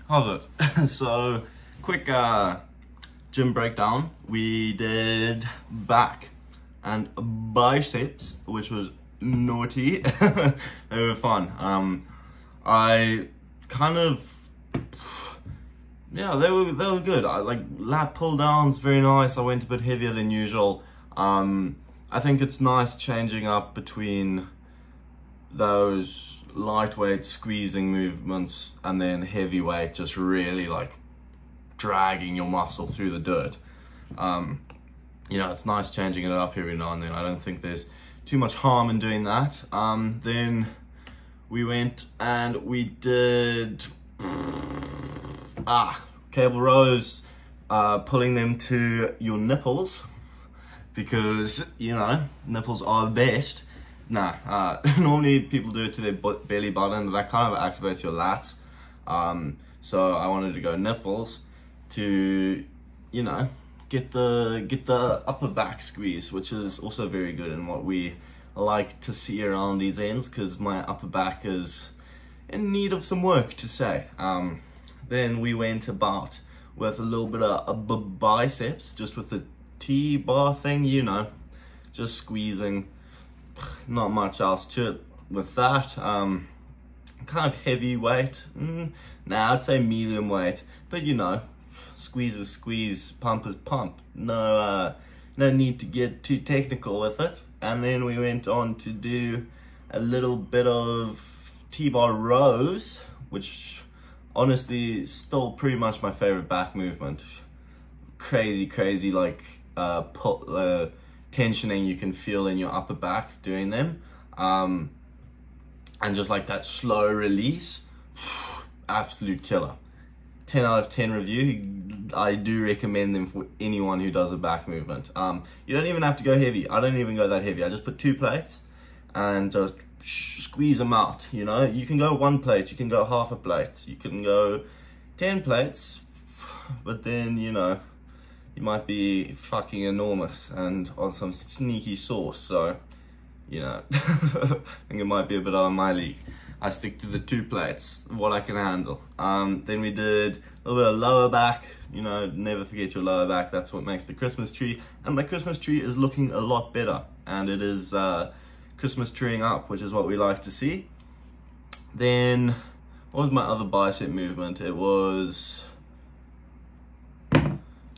How's it? So, quick gym breakdown. We did back and biceps, which was naughty. They were fun. I kind of, yeah, they were good. I like lat pull downs, very nice. I went a bit heavier than usual. I think it's nice changing up between those lightweight squeezing movements and then heavyweight, just really like dragging your muscle through the dirt. You know, it's nice changing it up every now and then. I don't think there's too much harm in doing that. Then we went and we did cable rows, pulling them to your nipples, because, you know, nipples are the best. Normally people do it to their belly button, but that kind of activates your lats. So I wanted to go nipples to, you know, get the upper back squeeze, which is also very good and what we like to see around these ends, because my upper back is in need of some work, to say. Then we went about with a little bit of biceps, just with the T-bar thing, you know, just squeezing. Not much else to it with that. Kind of heavyweight. I'd say medium weight, but you know, squeeze is squeeze, pump is pump. No need to get too technical with it. And then we went on to do a little bit of T-bar rows, which honestly is still pretty much my favorite back movement. Crazy, like tensioning you can feel in your upper back doing them, and just like that slow release, absolute killer. 10 out of 10 review. I do recommend them for anyone who does a back movement. You don't even have to go heavy. I don't even go that heavy. I just put 2 plates and just squeeze them out. You know, you can go 1 plate, you can go half a plate, you can go 10 plates, but then, you know, you might be fucking enormous and on some sneaky sauce, so, you know, I think it might be a bit out of my league. I stick to the 2 plates, what I can handle. Then we did a little bit of lower back, you know, never forget your lower back, that's what makes the Christmas tree. And my Christmas tree is looking a lot better, and it is Christmas treeing up, which is what we like to see. Then, what was my other bicep movement? It was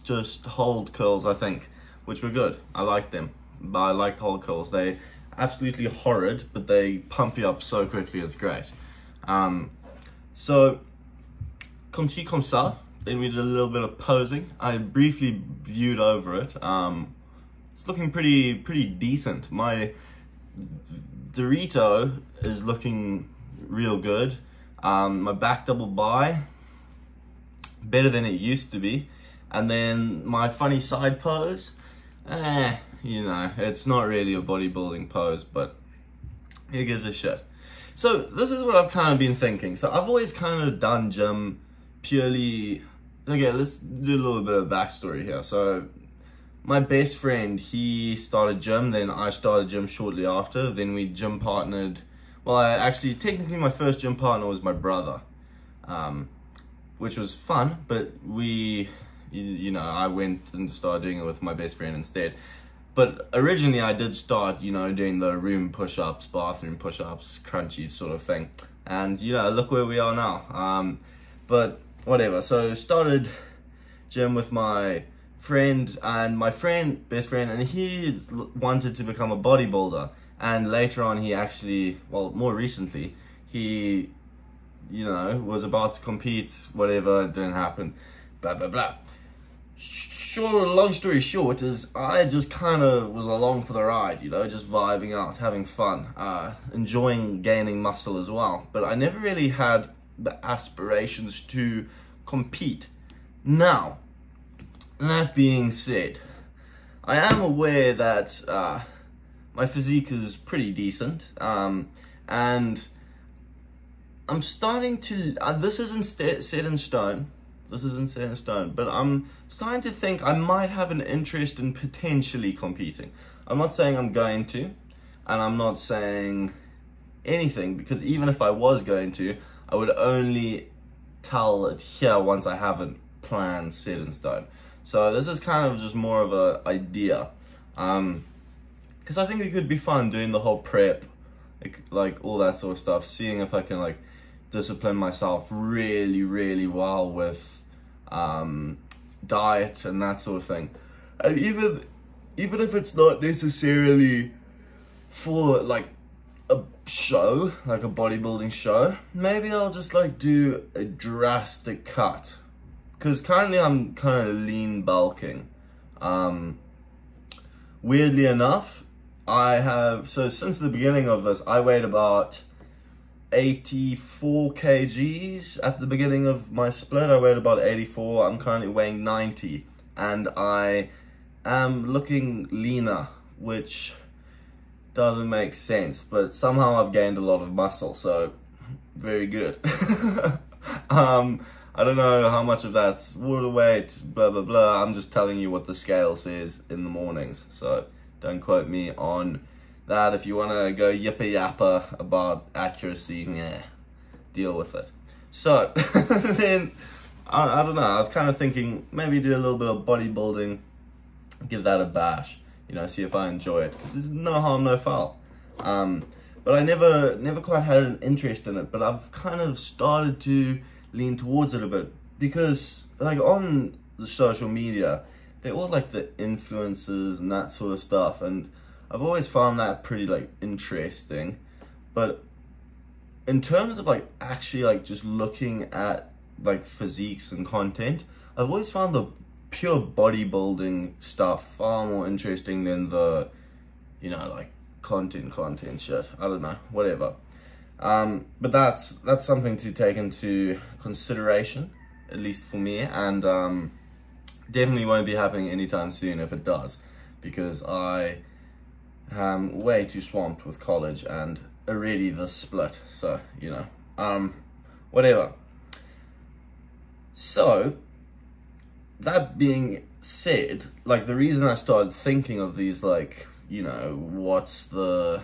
just hold curls, I think, which were good. I like them. I like hold curls. They absolutely horrid, but they pump you up so quickly, it's great. So, comme ci, comme ça. Then we did a little bit of posing. I briefly viewed over it. It's looking pretty decent. My Dorito is looking real good. My back double bi, better than it used to be. And then my funny side pose, you know, it's not really a bodybuilding pose, but who gives a shit? So this is what I've kind of been thinking. So I've always kind of done gym purely, okay, let's do a little bit of backstory here. So my best friend, he started gym, then I started gym shortly after, then we gym partnered. Well, actually, technically my first gym partner was my brother, which was fun, but you know, I went and started doing it with my best friend instead. But originally I did start, you know, doing the room push-ups, bathroom push-ups, crunchies sort of thing and you know, look where we are now. But whatever. So started gym with my friend, and my best friend, and he wanted to become a bodybuilder. And later on, he actually, well, more recently, he, you know, was about to compete. Whatever, it didn't happen. Blah blah blah. Long story short is I just kind of was along for the ride, you know, just vibing out, having fun, enjoying gaining muscle as well. But I never really had the aspirations to compete. Now, that being said, I am aware that my physique is pretty decent, and I'm starting to, this isn't set in stone. This isn't set in stone, but I'm starting to think I might have an interest in potentially competing. I'm not saying I'm going to, and I'm not saying anything, because even if I was going to, I would only tell it here once I have a plan set in stone. So this is kind of just more of an idea, because I think it could be fun doing the whole prep, like all that sort of stuff, seeing if I can like discipline myself really well with diet and that sort of thing. And even if it's not necessarily for like a show, like a bodybuilding show, maybe I'll just like do a drastic cut, because currently I'm kind of lean bulking. Weirdly enough, so since the beginning of this, I weighed about 84 kgs at the beginning of my split. I weighed about 84. I'm currently weighing 90, and I am looking leaner, which doesn't make sense, but somehow I've gained a lot of muscle, so very good. I don't know how much of that's water weight, blah blah blah. I'm just telling you what the scale says in the mornings, so don't quote me on that. If you want to go yippa yappa about accuracy, yeah, deal with it. So then I don't know, I was kind of thinking maybe do a little bit of bodybuilding, give that a bash, you know, see if I enjoy it, because there's no harm, no foul. But I never quite had an interest in it, but I've kind of started to lean towards it a bit, because like on the social media, they're all like the influencers and that sort of stuff, and I've always found that pretty like interesting. But in terms of like actually like just looking at like physiques and content, I've always found the pure bodybuilding stuff far more interesting than the, you know, like content shit. I don't know, whatever. But that's something to take into consideration, at least for me, and definitely won't be happening anytime soon if it does, because I am way too swamped with college and already the split, so, you know, whatever. So, that being said, like the reason I started thinking of these, like, you know, what's the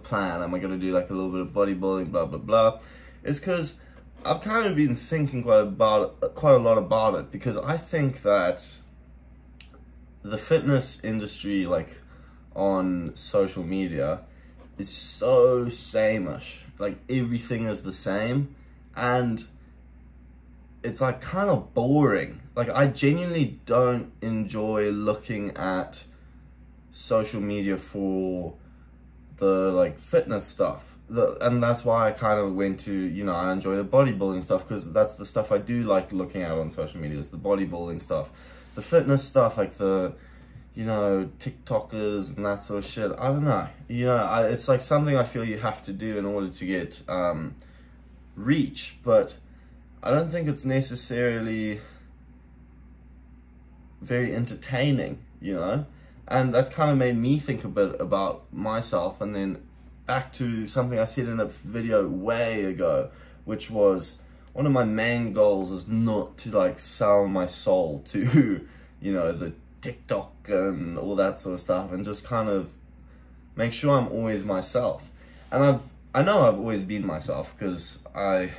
plan? Am I going to do like a little bit of bodybuilding, blah, blah, blah, is because I've kind of been thinking quite a lot about it, because I think that the fitness industry, like on social media, is so sameish. Like everything is the same, and it's like kind of boring. Like I genuinely don't enjoy looking at social media for the like fitness stuff, and that's why I kind of went to, you know, I enjoy the bodybuilding stuff, because that's the stuff I do like looking at on social media, is the bodybuilding stuff. The fitness stuff, like the, you know, TikTokers and that sort of shit, I don't know, you know, it's like something I feel you have to do in order to get reach, but I don't think it's necessarily very entertaining, you know. And that's kind of made me think a bit about myself, and then back to something I said in a video way ago, which was one of my main goals is not to like sell my soul to, you know, the TikTok and all that sort of stuff, and just kind of make sure I'm always myself. And I know I've always been myself, because I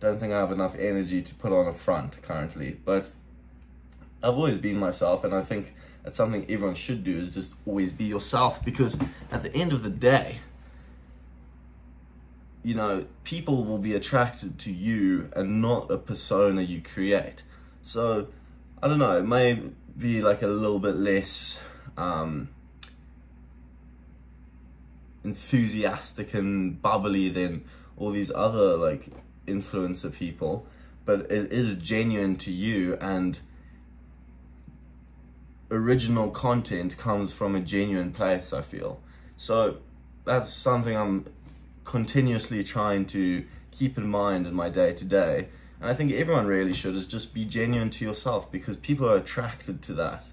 don't think I have enough energy to put on a front currently, but I've always been myself, and I think that's something everyone should do, is just always be yourself, because at the end of the day, you know, people will be attracted to you and not a persona you create. So, I don't know, it may be like a little bit less enthusiastic and bubbly than all these other like influencer people, but it is genuine to you, and original content comes from a genuine place, I feel. So that's something I'm continuously trying to keep in mind in my day-to-day, and I think everyone really should, is just be genuine to yourself, because people are attracted to that.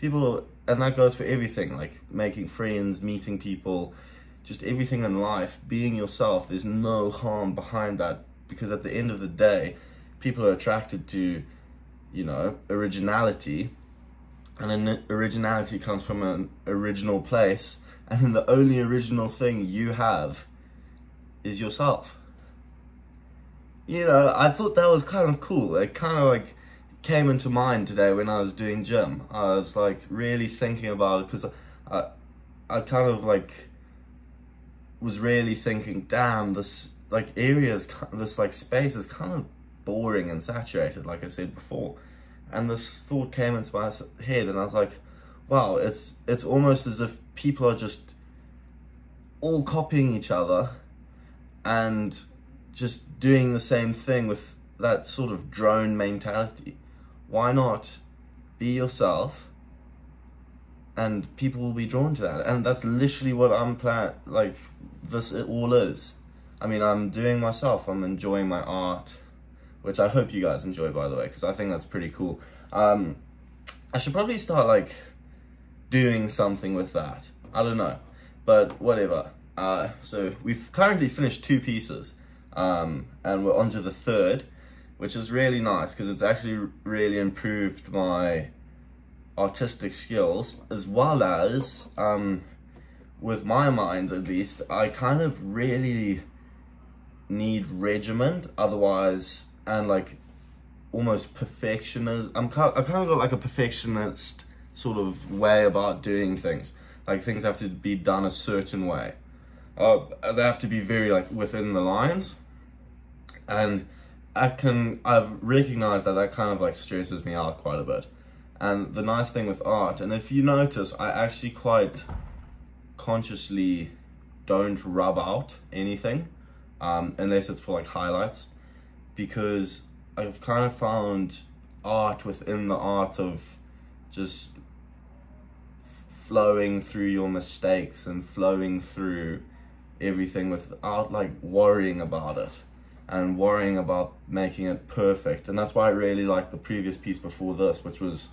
And that goes for everything, like making friends, meeting people, just everything in life. Being yourself, there's no harm behind that, because at the end of the day, people are attracted to, you know, originality, and originality comes from an original place, and the only original thing you have is yourself. You know, I thought that was kind of cool. It kind of like came into mind today when I was doing gym. I was like really thinking about it, because I kind of like was really thinking, damn, this like this like space is kind of boring and saturated, like I said before. And this thought came into my head, and I was like, wow, it's almost as if people are just all copying each other and just doing the same thing with that sort of drone mentality. Why not be yourself, and people will be drawn to that? And that's literally what I'm like this it all is. I mean, I'm doing myself, I'm enjoying my art, which I hope you guys enjoy, by the way, because I think that's pretty cool. I should probably start like doing something with that. I don't know, but whatever. So we've currently finished 2 pieces, and we're on to the 3rd, which is really nice because it's actually really improved my artistic skills, as well as, with my mind at least, I kind of really need regiment, otherwise, and like almost perfectionist. I kind of got like a perfectionist sort of way about doing things. Like things have to be done a certain way. They have to be very like within the lines, and I've recognized that kind of like stresses me out quite a bit. And the nice thing with art, and if you notice, I actually quite consciously don't rub out anything, unless it's for like highlights, because I've kind of found art within the art of just flowing through your mistakes and flowing through everything without like worrying about it and worrying about making it perfect. And that's why I really liked the previous piece before this, which was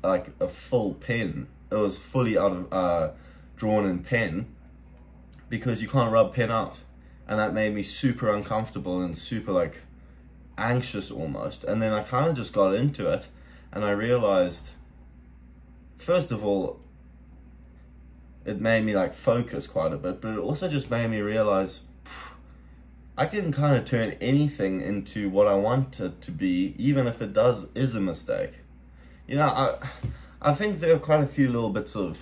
like a full pen. It was fully out of drawn in pen, because you can't rub pen out, and that made me super uncomfortable and super like anxious almost. And then I kind of just got into it, and I realized, first of all, it made me like focus quite a bit, but it also just made me realize I can kind of turn anything into what I want it to be, even if it is a mistake. You know, I think there are quite a few little bits of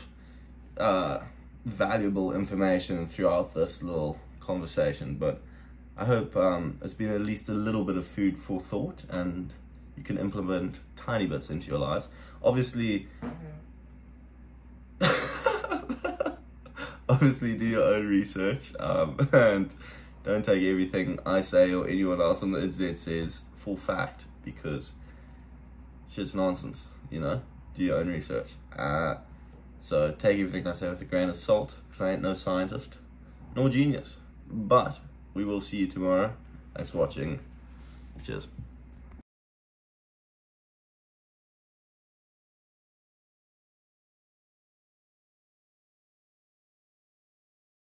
valuable information throughout this little conversation, but I hope it's been at least a little bit of food for thought, and you can implement tiny bits into your lives. Obviously, obviously do your own research, and don't take everything I say or anyone else on the internet says for fact, because shit's nonsense, you know? Do your own research. So take everything I say with a grain of salt, because I ain't no scientist, nor genius. But we will see you tomorrow. Thanks for watching. Cheers.